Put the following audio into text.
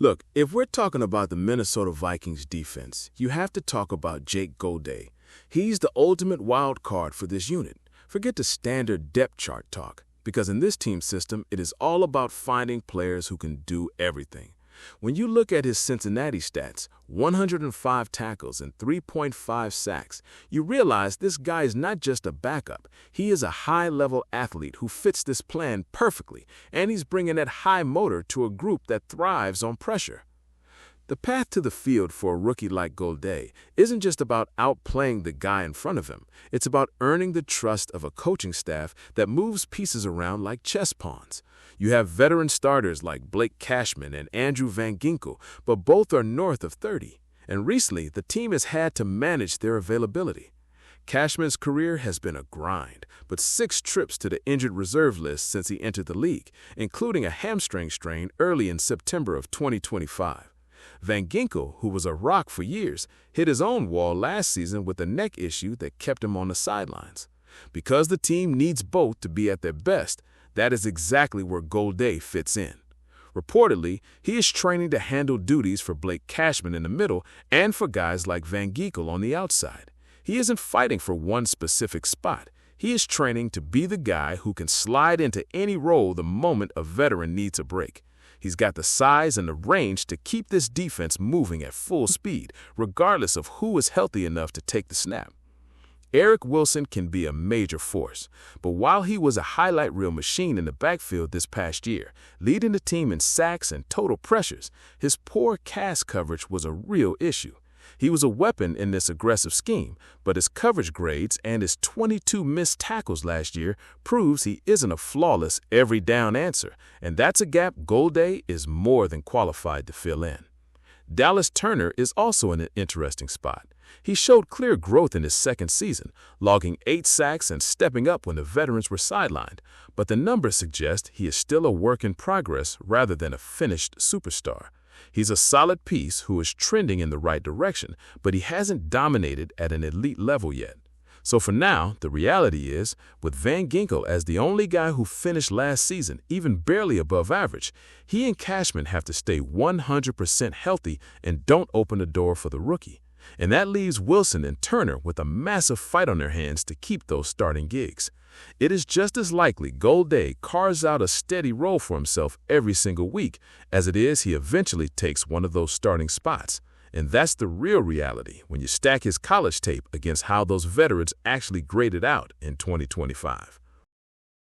Look, if we're talking about the Minnesota Vikings defense, you have to talk about Jake Golday. He's the ultimate wild card for this unit. Forget the standard depth chart talk, because in this team system, it is all about finding players who can do everything. When you look at his Cincinnati stats, 105 tackles and 3.5 sacks, you realize this guy is not just a backup. He is a high-level athlete who fits this plan perfectly, and he's bringing that high motor to a group that thrives on pressure. The path to the field for a rookie like Golday isn't just about outplaying the guy in front of him. It's about earning the trust of a coaching staff that moves pieces around like chess pawns. You have veteran starters like Blake Cashman and Andrew Van Ginkel, but both are north of 30. And recently, the team has had to manage their availability. Cashman's career has been a grind, but 6 trips to the injured reserve list since he entered the league, including a hamstring strain early in September of 2025. Van Ginkle, who was a rock for years, hit his own wall last season with a neck issue that kept him on the sidelines. Because the team needs both to be at their best, that is exactly where Golday fits in. Reportedly, he is training to handle duties for Blake Cashman in the middle and for guys like Van Ginkel on the outside. He isn't fighting for one specific spot. He is training to be the guy who can slide into any role the moment a veteran needs a break. He's got the size and the range to keep this defense moving at full speed, regardless of who is healthy enough to take the snap. Eric Wilson can be a major force, but while he was a highlight reel machine in the backfield this past year, leading the team in sacks and total pressures, his poor cast coverage was a real issue. He was a weapon in this aggressive scheme, but his coverage grades and his 22 missed tackles last year proves he isn't a flawless every down answer, and that's a gap Golday is more than qualified to fill in. Dallas Turner is also in an interesting spot. He showed clear growth in his second season, logging 8 sacks and stepping up when the veterans were sidelined, but the numbers suggest he is still a work in progress rather than a finished superstar. He's a solid piece who is trending in the right direction, but he hasn't dominated at an elite level yet. So for now, the reality is, with Van Ginkel as the only guy who finished last season even barely above average, he and Cashman have to stay 100% healthy and don't open the door for the rookie. And that leaves Wilson and Turner with a massive fight on their hands to keep those starting gigs. It is just as likely Golday carves out a steady role for himself every single week as it is he eventually takes one of those starting spots. And that's the real reality when you stack his college tape against how those veterans actually graded out in 2025.